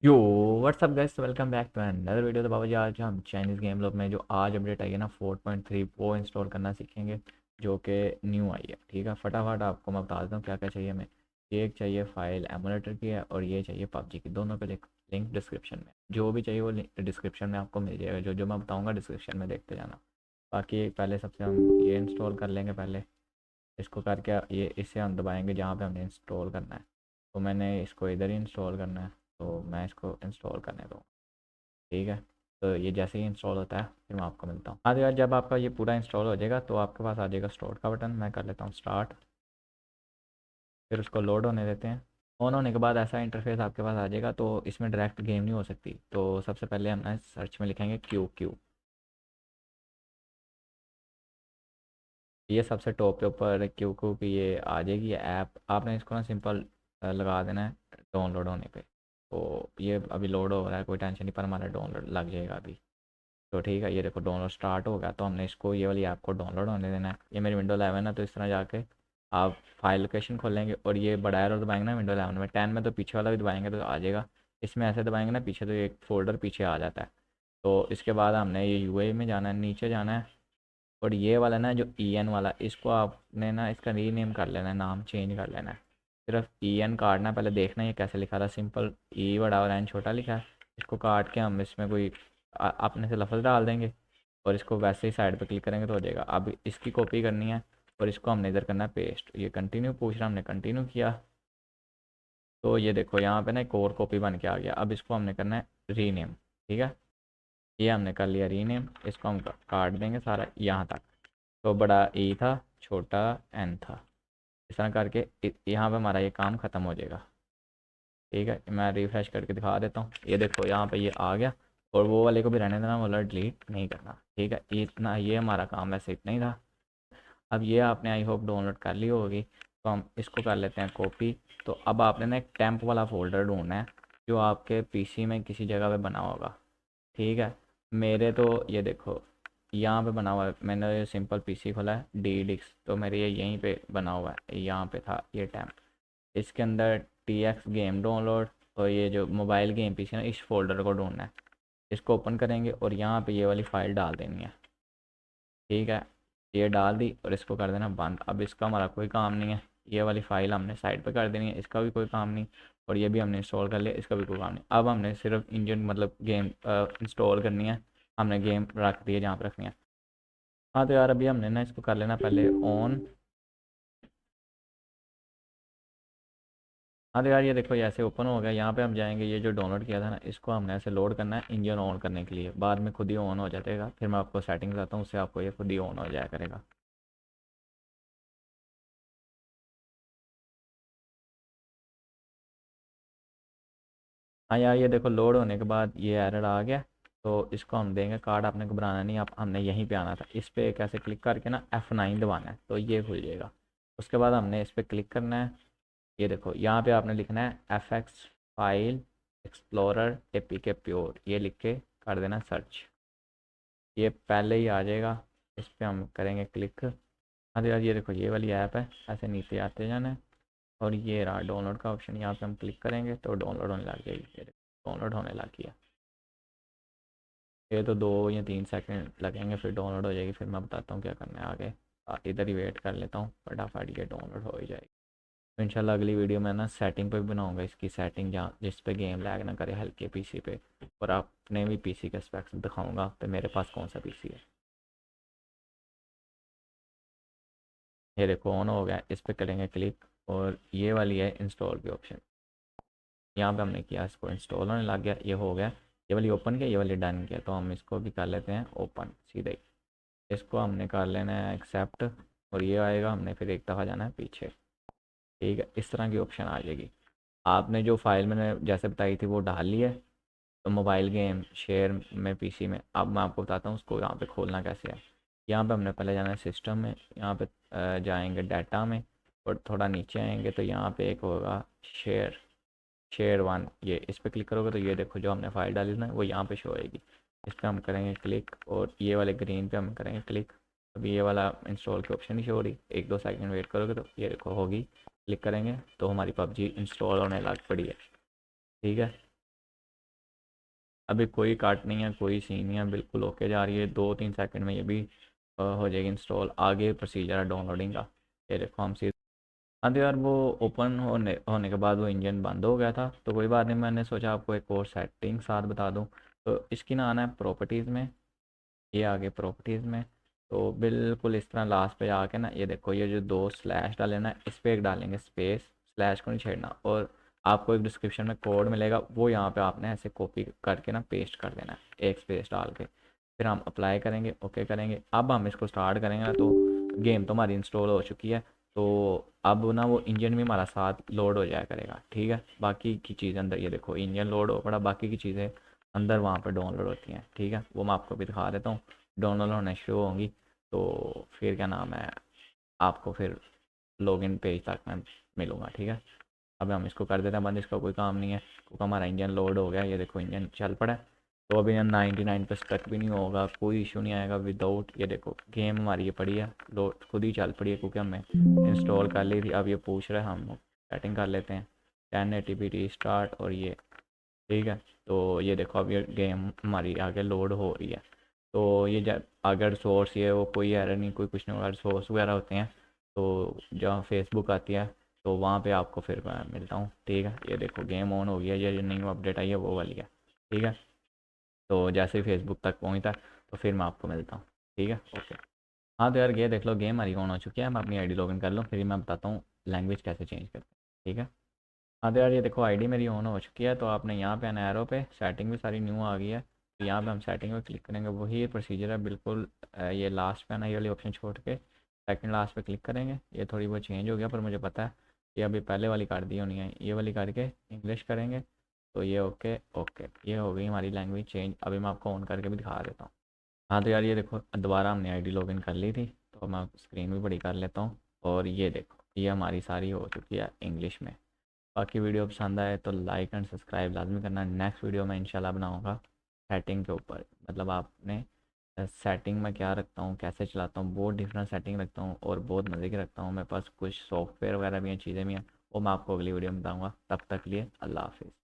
Yo what's up guys, welcome back to another video. तो बाबा जी, आज हम चाइनीज़ गेम लोग में जो आज अपडेट आई है ना 4.3 वो इंस्टॉल करना सीखेंगे, जो कि न्यू आई है। ठीक है, फटाफट आपको मैं बता देता हूँ क्या क्या चाहिए हमें। ये एक चाहिए फाइल एमुलेटर की है और ये चाहिए पबजी की। दोनों का लिंक डिस्क्रिप्शन में, जो भी चाहिए वो डिस्क्रिप्शन में आपको मिल जाएगा। जो जो मैं बताऊँगा डिस्क्रिप्शन में देखते जाना। बाकी पहले सबसे हम ये इंस्टॉल कर लेंगे। पहले इसको करके ये इसे हम दबाएंगे जहाँ पे हमने इंस्टॉल करना है। तो मैंने इसको इधर ही इंस्टॉल करना है, तो मैं इसको इंस्टॉल करने दूँ। ठीक है, तो ये जैसे ही इंस्टॉल होता है फिर मैं आपको मिलता हूँ। हाँ तो यार, जब आपका ये पूरा इंस्टॉल हो जाएगा तो आपके पास आ जाएगा स्टार्ट का बटन। मैं कर लेता हूँ स्टार्ट, फिर उसको लोड होने देते हैं। ऑन होने के बाद ऐसा इंटरफेस आपके पास आ जाएगा। तो इसमें डायरेक्ट गेम नहीं हो सकती, तो सबसे पहले हम ना सर्च में लिखेंगे क्यू क्यू। ये सबसे टॉप के ऊपर क्यू क्यू की ये आ जाएगी ऐप। आपने इसको ना सिंपल लगा देना है डाउनलोड होने पे। तो ये अभी लोड हो रहा है, कोई टेंशन नहीं, पर हमारा डाउनलोड लग जाएगा अभी। तो ठीक है, ये देखो डाउनलोड स्टार्ट हो गया। तो हमने इसको ये वाली ऐप को डाउनलोड होने देना है। ये मेरी विंडो 11 है, तो इस तरह जाके आप फाइल लोकेशन खोलेंगे और ये बड़ा एरो दबाएंगे ना विंडो 11 में। 10 में तो पीछे वाला भी दबाएंगे तो आ जाएगा। इसमें ऐसे दबाएंगे ना पीछे, तो एक फ़ोल्डर पीछे आ जाता है। तो इसके बाद हमने ये यूआई में जाना है, नीचे जाना है। और ये वाला ना जो ई एन वाला, इसको आपने ना इसका रीनेम कर लेना है, नाम चेंज कर लेना है। सिर्फ ई एन काटना, पहले देखना ये कैसे लिखा था। सिंपल ई बड़ा और एन छोटा लिखा है। इसको काट के हम इसमें कोई अपने से लफ्ज़ डाल देंगे और इसको वैसे ही साइड पे क्लिक करेंगे तो हो जाएगा। अब इसकी कॉपी करनी है और इसको हमने इधर करना है पेस्ट। ये कंटिन्यू पूछ रहा, हमने कंटिन्यू किया। तो ये देखो यहाँ पे ना एक और कॉपी बन के आ गया। अब इसको हमने करना है रीनेम। ठीक है, ये हमने कर लिया रीनेम। इसको हम काट देंगे सारा यहाँ तक। तो बड़ा ई था, छोटा एन था। इस तरह करके यहाँ पे हमारा ये काम ख़त्म हो जाएगा। ठीक है, मैं रिफ्रेश करके दिखा देता हूँ। ये देखो यहाँ पे ये आ गया। और वो वाले को भी रहने देना, वो वाला डिलीट नहीं करना। ठीक है, ये इतना, ये हमारा काम वैसे इतना ही था। अब ये आपने आई होप डाउनलोड कर ली होगी। तो हम इसको कर लेते हैं कॉपी। तो अब आपने ना एक टेम्प वाला फ़ोल्डर ढूंढना है जो आपके पीसी में किसी जगह पे बना होगा। ठीक है, मेरे तो ये देखो यहाँ पे बना हुआ है। मैंने ये सिंपल पीसी खोला है डी डिस्क, तो मेरे ये यहीं पे बना हुआ है। यहाँ पे था ये टैब। इसके अंदर टी एक्स गेम डाउनलोड और ये जो मोबाइल गेम पीसी है ना, इस फोल्डर को ढूंढना है। इसको ओपन करेंगे और यहाँ पे ये वाली फ़ाइल डाल देनी है। ठीक है, ये डाल दी और इसको कर देना बंद। अब इसका हमारा कोई काम नहीं है। ये वाली फ़ाइल हमने साइड पे कर देनी है, इसका भी कोई काम नहीं। और ये भी हमने इंस्टॉल कर लिया, इसका भी कोई काम नहीं। अब हमने सिर्फ इंजन मतलब गेम इंस्टॉल करनी है। हमने गेम रख दी है जहाँ पर रखनी है। हाँ तो यार, अभी हमने ना इसको कर लेना पहले ऑन। हाँ तो यार, ये देखो ये ऐसे ओपन हो गया। यहाँ पे हम जाएंगे, ये जो डाउनलोड किया था ना, इसको हमने ऐसे लोड करना है इंजन ऑन करने के लिए। बाद में खुद ही ऑन हो जाएगा। फिर मैं आपको सेटिंग बताता हूँ, उससे आपको ये खुद ही ऑन हो जाया करेगा। हाँ यार, ये देखो लोड होने के बाद ये एरर आ गया। तो इसको हम देंगे कार्ड। आपने घबराना नहीं, आप हमने यहीं पे आना था। इस पर एक ऐसे क्लिक करके ना F9 दबाना है, तो ये खुल जाएगा। उसके बाद हमने इस पर क्लिक करना है। ये देखो यहाँ पे आपने लिखना है FX file explorer APK pure, ये लिख के कर देना सर्च। ये पहले ही आ जाएगा। इस पर हम करेंगे क्लिक। हाँ तो यार, ये देखो ये वाली ऐप है। ऐसे नीचे आते जाना है और ये रहा डाउनलोड का ऑप्शन। यहाँ पे हम क्लिक करेंगे तो डाउनलोड होने लग जाएगी। ये देखो डाउनलोड होने लग गया। ये तो 2 या 3 सेकंड लगेंगे, फिर डाउनलोड हो जाएगी। फिर मैं बताता हूँ क्या करना है आगे। इधर ही वेट कर लेता हूँ, फटाफट ये डाउनलोड हो ही जाएगी। तो इंशाल्लाह अगली वीडियो में ना सेटिंग पे भी बनाऊँगा, इसकी सेटिंग जहाँ जिस पे गेम लैग ना करे हल्के पीसी पे। और अपने भी पीसी के स्पेक्स दिखाऊँगा तो मेरे पास कौन सा पीसी है। ये देखो ऑन हो गया। इस पर करेंगे क्लिक और ये वाली है इंस्टॉल की ऑप्शन। यहाँ पे हमने किया, इसको इंस्टॉल होने लग गया। ये हो गया। ये वाली ओपन किया, ये वाली डन किया। तो हम इसको भी कर लेते हैं ओपन सीधे ही। इसको हमने कर लेना है एक्सेप्ट। और ये आएगा, हमने फिर एक दफ़ा जाना है पीछे। ठीक है, इस तरह की ऑप्शन आ जाएगी। आपने जो फाइल मैंने जैसे बताई थी वो डाल ली है। तो मोबाइल गेम शेयर में पीसी में, अब मैं आपको बताता हूँ उसको यहाँ पे खोलना कैसे है। यहाँ पे हमने पहले जाना है सिस्टम में। यहाँ पे जाएंगे डाटा में और थोड़ा नीचे आएंगे तो यहाँ पे एक होगा शेयर, शेयर वन। ये इस पर क्लिक करोगे तो ये देखो जो हमने फाइल डाली ना वो यहाँ पे शो होएगी। इस पर हम करेंगे क्लिक और ये वाले ग्रीन पे हम करेंगे क्लिक। अभी ये वाला इंस्टॉल की ऑप्शन नहीं शो हो रही, 1-2 सेकंड वेट करोगे तो ये देखो होगी। क्लिक करेंगे तो हमारी पबजी इंस्टॉल होने लग पड़ी है। ठीक है, अभी कोई कट नहीं है, कोई सीन नहीं है, बिल्कुल ओके जा रही है। 2-3 सेकंड में ये भी हो जाएगी इंस्टॉल। आगे प्रोसीजर है डाउनलोडिंग का। ये देखो हम सीधे, हाँ तो यार वो ओपन होने के बाद वो इंजन बंद हो गया था, तो कोई बात नहीं, मैंने सोचा आपको एक और सेटिंग साथ बता दूँ। तो इसकी ना आना है प्रॉपर्टीज़ में, ये आगे प्रॉपर्टीज़ में, तो बिल्कुल इस तरह लास्ट पे आके ना ये देखो, ये जो 2 स्लैश डाले ना, इस पर एक डालेंगे स्पेस, स्लैश को नहीं छेड़ना। और आपको एक डिस्क्रिप्शन में कोड मिलेगा, वो यहाँ पे आपने ऐसे कॉपी करके ना पेस्ट कर देना है, एक स्पेस डाल के। फिर हम अप्लाई करेंगे, ओके करेंगे। अब हम इसको स्टार्ट करेंगे ना, तो गेम तो हमारी इंस्टॉल हो चुकी है। तो अब ना वो इंजन भी हमारा साथ लोड हो जाया करेगा, ठीक है। बाकी की चीज़ अंदर, ये देखो इंजन लोड हो पड़ा, बाकी की चीज़ें अंदर वहाँ पर डाउनलोड होती हैं, ठीक है। वो मैं आपको भी दिखा देता हूँ, डाउनलोड होने शुरू होंगी। तो फिर क्या नाम है, आपको फिर लॉगिन पेज तक मैं मिलूँगा, ठीक है। अब हम इसको कर देते हैं बंद, इसका कोई काम नहीं है क्योंकि हमारा इंजन लोड हो गया। ये देखो इंजन चल पड़ा है। तो अभी यहाँ 99 तक भी नहीं होगा, कोई इशू नहीं आएगा विदाउट, ये देखो गेम हमारी ये पड़ी है, लोड खुद ही चल पड़ी है क्योंकि हमने इंस्टॉल कर ली थी। अब ये पूछ रहे हैं, हम सेटिंग कर लेते हैं 1080p रीस्टार्ट, और ये ठीक है। तो ये देखो अब ये गेम हमारी आगे लोड हो रही है। तो ये जब अगर सोर्स ये वो कोई एरर नहीं, कोई कुछ नहीं, अगर सोर्स वगैरह होते हैं तो जहाँ फेसबुक आती है तो वहाँ पे आपको फिर मैं मिलता हूँ, ठीक है। ये देखो गेम ऑन हो गया, ये जो न्यू अपडेट आई है वो वाली है, ठीक है। तो जैसे ही फेसबुक तक पहुँचता है तो फिर मैं आपको मिलता हूँ, ठीक है, ओके। हाँ तो यार ये देख लो गेम हमारी ऑन हो चुकी है, मैं अपनी आईडी लॉगिन कर लूँ, फिर मैं बताता हूँ लैंग्वेज कैसे चेंज करते हैं, ठीक है। हाँ तो यार ये देखो आईडी मेरी ऑन हो चुकी है, तो आपने यहाँ पे आना एरो पे, सेटिंग भी सारी न्यू आ गई है। तो यहाँ पे हम सेटिंग पे क्लिक करेंगे, वही प्रोसीजर है बिल्कुल। ये लास्ट पे आना, ये वाली ऑप्शन छोड़ के सेकंड लास्ट पे क्लिक करेंगे। ये थोड़ी बहुत चेंज हो गया पर मुझे पता है ये अभी पहले वाली कर दी होनी है, ये वाली करके इंग्लिश करेंगे। तो ये ओके ओके, ये हो गई हमारी लैंग्वेज चेंज। अभी मैं आपको ऑन करके भी दिखा देता हूँ। हाँ तो यार ये देखो दोबारा हमने आईडी लॉगिन कर ली थी, तो मैं स्क्रीन भी बड़ी कर लेता हूँ। और ये देखो ये हमारी सारी हो चुकी है इंग्लिश में। बाकी वीडियो पसंद आए तो लाइक एंड सब्सक्राइब लाजमी करना। नेक्स्ट वीडियो में इंशाल्लाह बनाऊंगा सेटिंग के ऊपर, मतलब आपने सेटिंग में क्या रखता हूँ, कैसे चलाता हूँ, बहुत डिफरेंट सेटिंग रखता हूँ और बहुत मज़े की रखता हूँ। मेरे पास कुछ सॉफ्टवेयर वगैरह भी हैं, चीज़ें भी हैं, वो मैं आपको अगली वीडियो में बताऊँगा। तब तक लिए अल्लाह हाफिज़।